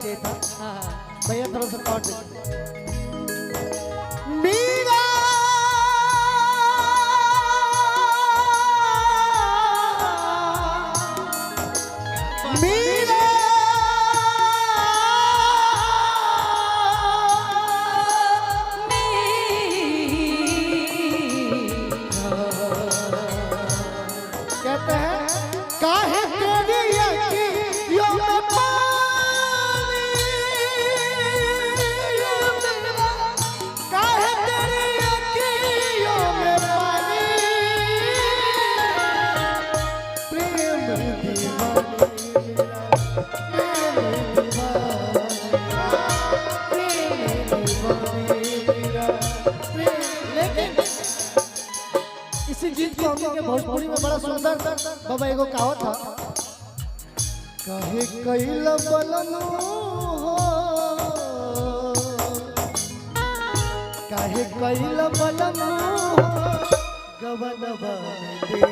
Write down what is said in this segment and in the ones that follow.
था भैया थोड़ा सा कॉर्ड कहते हैं काहे तेरी अखियों में पानी, काहे तेरी अखियों में पानी, प्रेम दीवानी मेरा, लेकिन इसी गीत को हमने के भोजपुरी में बड़ा सुंदर बाबा एगो कहावत था, कहे कैल बलनु हो, कहे कैल बलनु हो गवनवा दे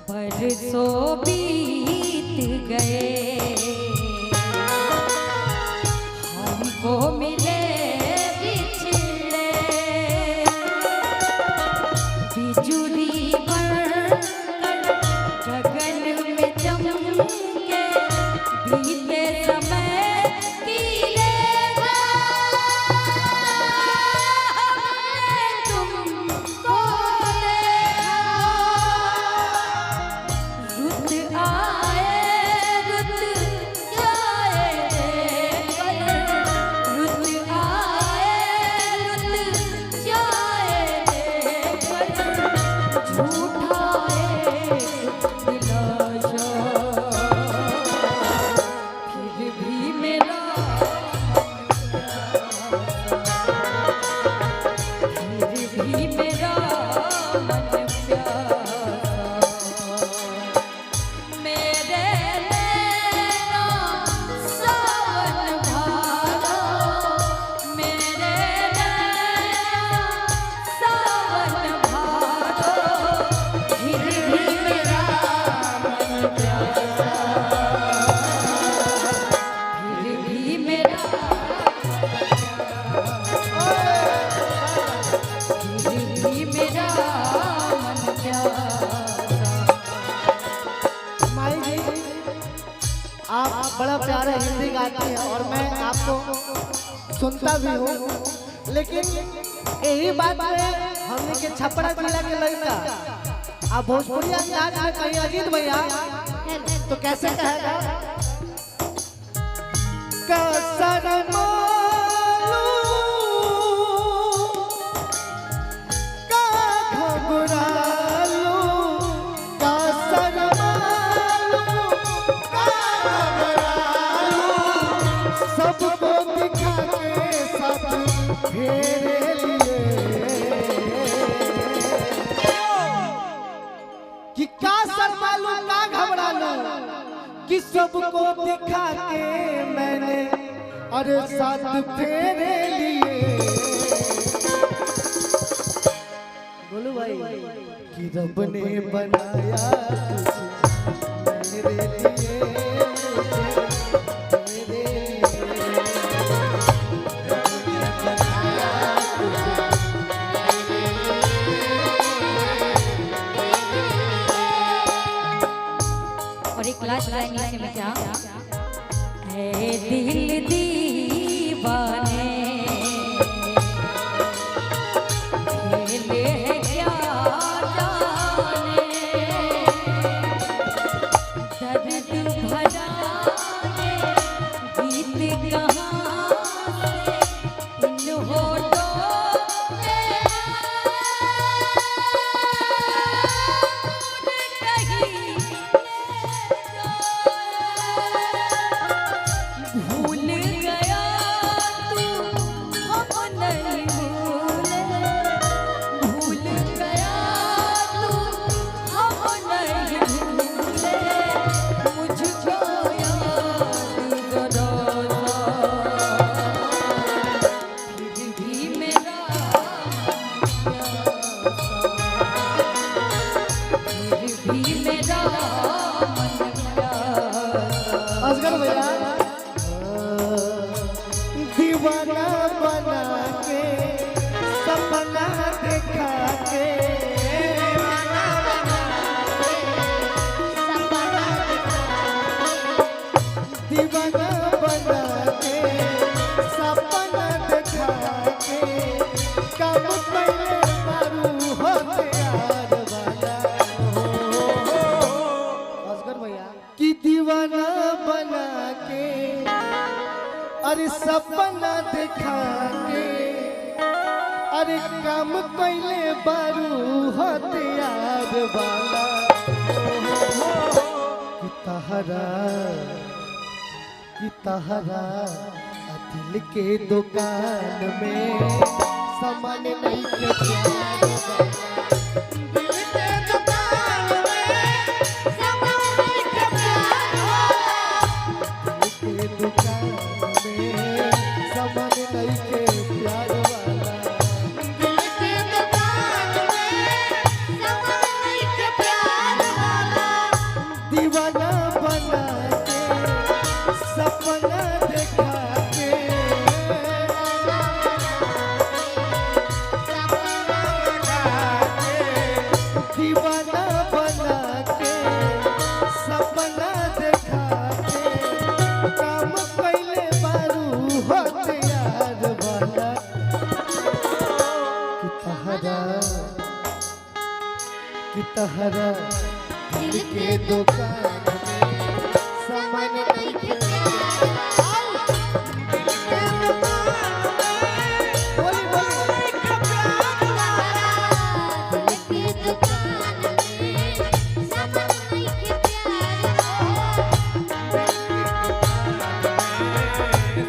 बरसों बीत गए हमको मिले बिछड़े, बिजुली बनकर गगन में चमके बीते समय की रेखा, तुमको आप बड़ा प्यारा हिंदी गाती हैं और मैं आपको सुनता भी हूँ, लेकिन यही बात में हमने के छपरा जिला के लड़का आप भोजपुरी अंदाज में कहीं अजीत भैया तो कैसे कहेगा, कि क्या शर्मा लूं ना घबरा लूं, कि सबको दिखा के मैंने अरे साथ फेरे लिए, बोलो भाई कि रब ने बनाया तुझे मेरे लिए, और एक लास्ट लाइन में क्या है दिल दीवाने, खेल है क्या जाने, दर्द भरा है गीत कहाँ से इन होठों में कहीं भूल गया तू हम नहीं भूले, भूल गया तू हम नहीं भूले, मुझको याद जरा फिर भी मेरा फिर भी मेरा मन प्यासा। असगर भैया दीवाना बना के सपना देखा के, दीवाना बना के सपना देखा के, कब पहले मारू होते यार वाला असगर भैया कि दीवाना बना के अरे सपना देखा के, अरे काम पहले बारू हथियार वाला कि तहरा दिल के दुकान में सामान नहीं के प्यार के दुकान में सामान नहीं के प्यार वाला, दीवाना बना के सपना देखा के, दीवाना बना के सपना देखा के, काम पहले बारू होते यार वाला कि तहरा दिल के दुकान में सामान नहीं के बोली बोली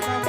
Come